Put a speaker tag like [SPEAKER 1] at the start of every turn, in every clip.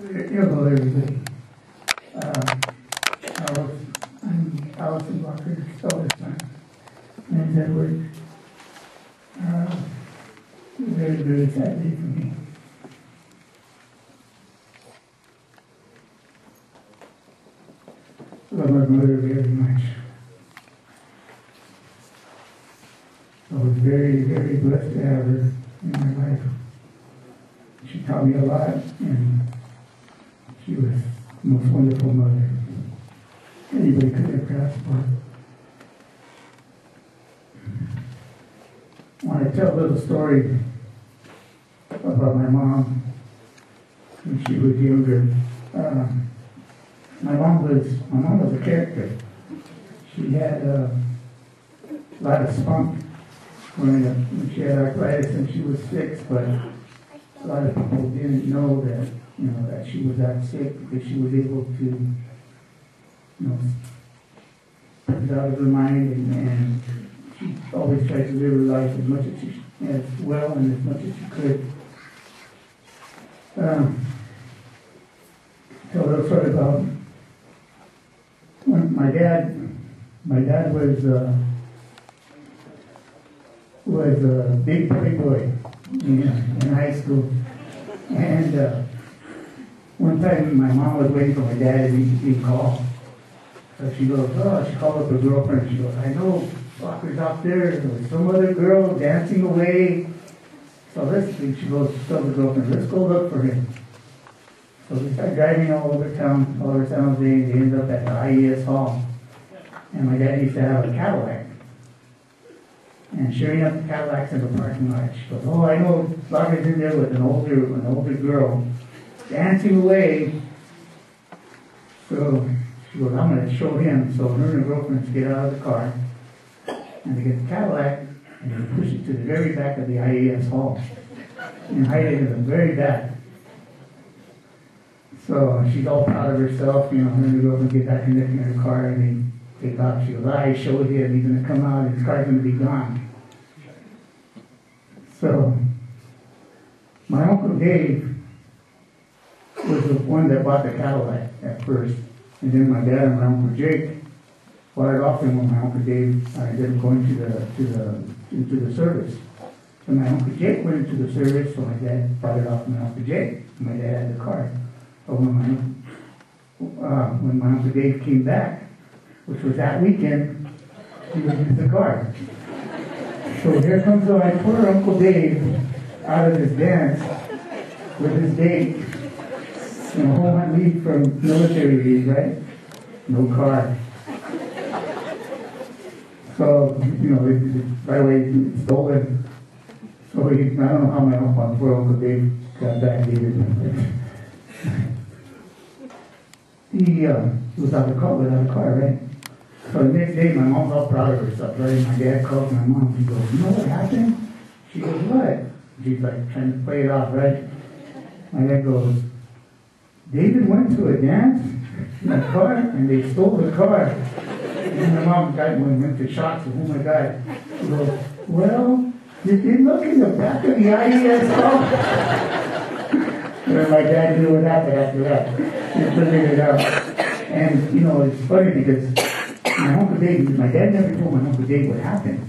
[SPEAKER 1] Hello, everybody. I'm Allison Walker's eldest son. Name's Edward. Very, very sad day for me. I love my mother very much. I was very, very blessed to have her in my life. She taught me a lot, and she was the most wonderful mother anybody could ever ask for. I want to tell a little story about my mom when she was younger. My mom was a character. She had a lot of spunk when she had arthritis and she was sick, but a lot of people didn't know that, that she was that sick, because she was able to, put it out of her mind, and she always tried to live her life as well and as much as she could. Tell a little story about when my dad was a big playboy in high school, and one time my mom was waiting for my dad and he called. So she goes, she called up her girlfriend. She goes, I know Walker's out there with some other girl dancing away. So she goes, tell the girlfriend, let's go look for him. So they start driving all over town, all over San Jose, and they end up at the IES Hall. And my dad used to have a Cadillac. And sure enough, the Cadillac's in the parking lot. She goes, I know Walker's in there with an older girl dancing away. So she goes, I'm going to show him. So her and her girlfriends get out of the car, and they get the Cadillac, and they push it to the very back of the IES Hall, and hide it in the very back. So she's all proud of herself, her and her girlfriend get back in her car, and they take off. She goes, I showed him, he's going to come out, his car's going to be gone. So my Uncle Dave was the one that bought the Cadillac at first. And then my dad and my Uncle Jake bought it off him when my Uncle Dave ended up going into the service. So my Uncle Jake went into the service, so my dad bought it off my Uncle Jake. My dad had the car. So when my Uncle Dave came back, which was that weekend, he was in the car. So here comes my poor Uncle Dave out of his dance with his date. Home on leave from military leave, right? No car. So, right away, it's stolen. So I don't know how my poor Uncle Dave got back David. He was out of the car, right? So the next day, my mom's all proud of herself, right? My dad calls my mom. He goes, you know what happened? She goes, what? She's like trying to play it off, right? My dad goes, David went to a dance in a car, and they stole the car. And my mom went to shock. So, oh my God. She goes, well, you did look in the back of the IES car. And my dad knew what happened after that. He figured it out. And, it's funny because my dad never told my Uncle Dave what happened.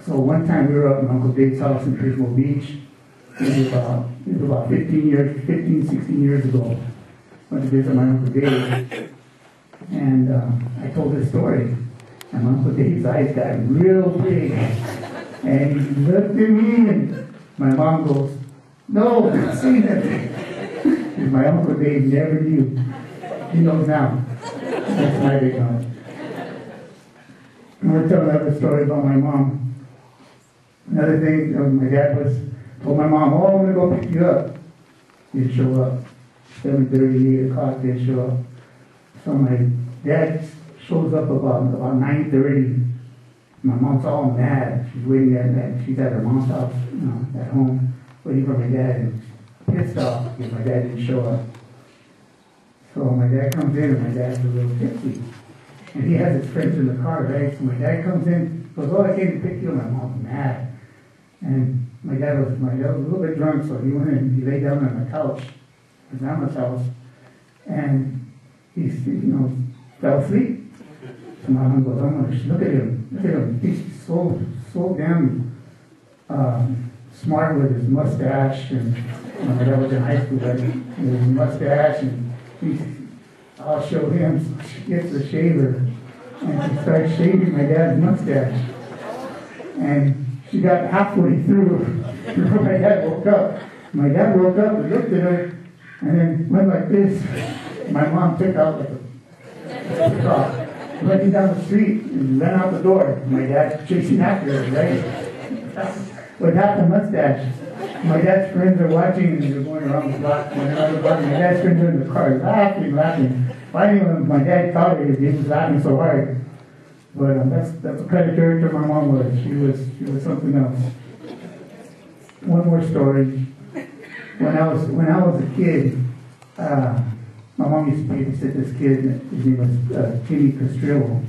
[SPEAKER 1] So one time we were up in Uncle Dave's house in Pismo Beach. It was about 16 years ago. I went to visit my Uncle Dave, and I told this story, and my Uncle Dave's eyes got real big, and he looked at me, and my mom goes, no, don't say nothing. And my Uncle Dave never knew. He knows now. That's my big knowledge. I'm going to tell another story about my mom. Another thing, my dad told my mom, I'm going to go pick you up. He didn't show up. 7:30, 8 o'clock, didn't show up. So my dad shows up about 9:30. My mom's all mad. She's waiting she's at her mom's house, at home, waiting for my dad, and pissed off because my dad didn't show up. So my dad comes in, and my dad's a little tipsy. And he has his friends in the car, right? So my dad comes in, goes, I came to pick you up. My mom's mad. And my dad was a little bit drunk, so he went in, he lay down on the couch. grandma's house, and he fell asleep. So my mom goes, "Oh my gosh, look at him. He's so damn smart with his mustache." And that was in high school, but his mustache, and I'll show him. So she gets the shaver, and she starts shaving my dad's mustache. And she got halfway through before my dad woke up. My dad woke up and looked at her, and then went like this. My mom took out like a car, running down the street and ran out the door. My dad chasing after her, right? Without the mustache. My dad's friends are watching, and they're going around the block. My dad's friends are in the car, laughing. Finally, when my dad caught her, he was laughing so hard. But that's the kind of character my mom was. She was something else. One more story. When I was a kid, my mom used to babysit this kid. His name was Timmy Castrillo,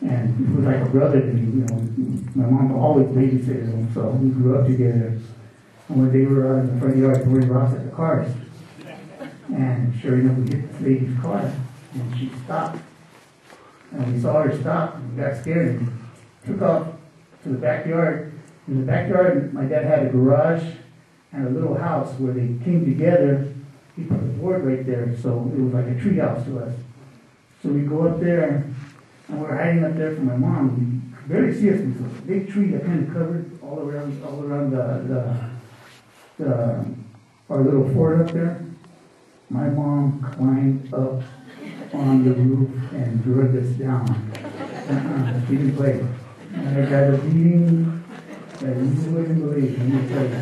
[SPEAKER 1] and he was like a brother to me. My mom always babysitted him, so we grew up together. And one day we were out in the front yard throwing rocks at the cars, and sure enough, we hit this lady's car, and she stopped. And we saw her stop, and we got scared and took off to the backyard. In the backyard, my dad had a garage and a little house where they came together. He put a board right there, so it was like a tree house to us. So we go up there, and we're hiding up there from my mom. We could barely see us. It was a big tree that kind of covered all around our little fort up there. My mom climbed up on the roof and drug us down. She didn't play. And I got a beating that you wouldn't believe. Let me tell you.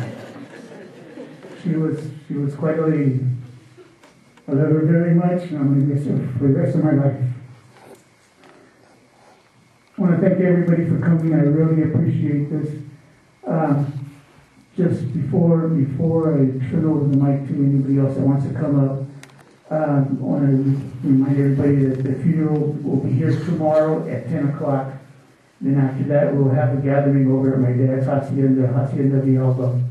[SPEAKER 1] She was quite a lady. I love her very much, and I'm going to miss her for the rest of my life. I want to thank everybody for coming. I really appreciate this. Just before I turn over the mic to anybody else that wants to come up, I want to remind everybody that the funeral will be here tomorrow at 10 o'clock. Then after that, we'll have a gathering over at my dad's Hacienda Villalba.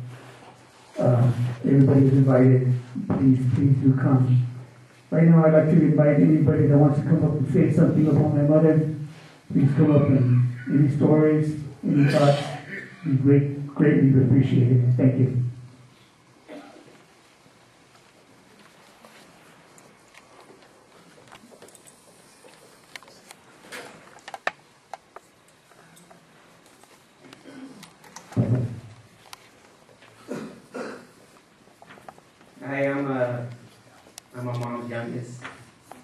[SPEAKER 1] Everybody is invited. Please do come. Right now, I'd like to invite anybody that wants to come up and say something about my mother. Please come up and any stories, any thoughts, be greatly appreciated. Thank you.
[SPEAKER 2] Hi, I'm my mom's youngest.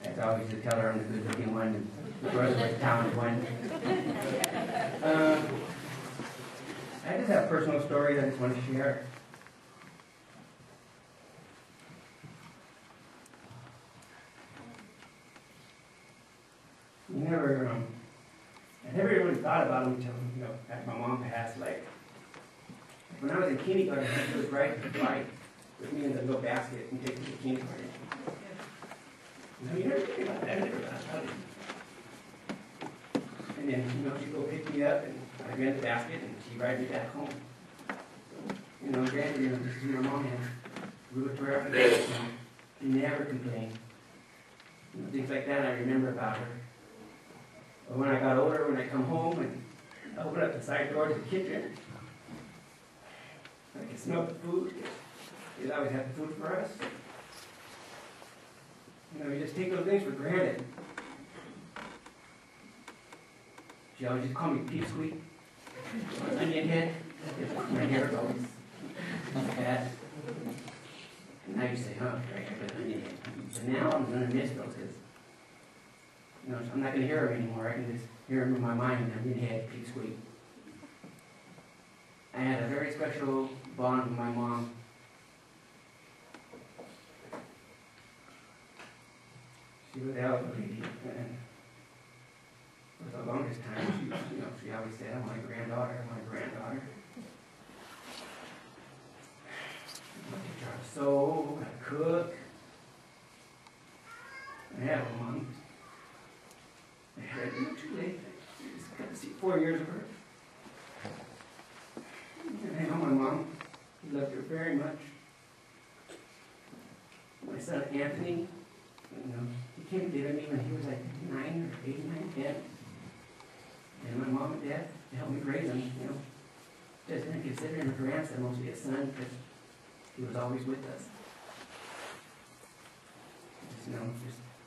[SPEAKER 2] I always used to tell her I'm the good-looking one, and the brother was the talented one. I just have a personal story I just want to share. I never really thought about them until, after my mom passed. Like, when I was in kindergarten, she was riding the bike with me in the little basket and take me to kindergarten. You never think about that, And then, she'd go pick me up, and I'd be in the basket, and she'd ride me back home. Granted, this is my mom had ruled her every day, she never complained. Things like that I remember about her. But when I got older, when I come home and I open up the side door to the kitchen, I could smell the food. She always had food for us. You just take those things for granted. She always just called me Pipsqueak, onion head. My hair was always bad. And now you say, oh, right, I got an onion head. But now I'm going to miss those because, I'm not going to hear her anymore. I can just hear them in my mind, onion head, Pipsqueak. I had a very special bond with my mom. She was the elder lady, and for the longest time, she always said, I'm my granddaughter, I try to sew, I cook. I had a mom. I had too late. I just got to see 4 years of her. And I know my mom, he loved her very much. My son Anthony, he came to visit me when he was like 9 or 8, 9, 10. And my mom and dad helped me raise him, just didn't consider him a grandson, mostly a son, because he was always with us. Just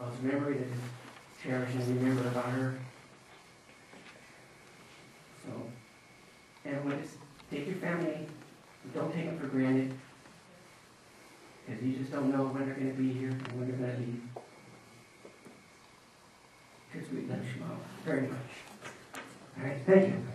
[SPEAKER 2] a memory that is cherished and remember about her. So, everyone, just take your family, don't take them for granted, because you just don't know when they're going to be here and when they're going to leave. Because we love you, Mom, very much. All right, thank you.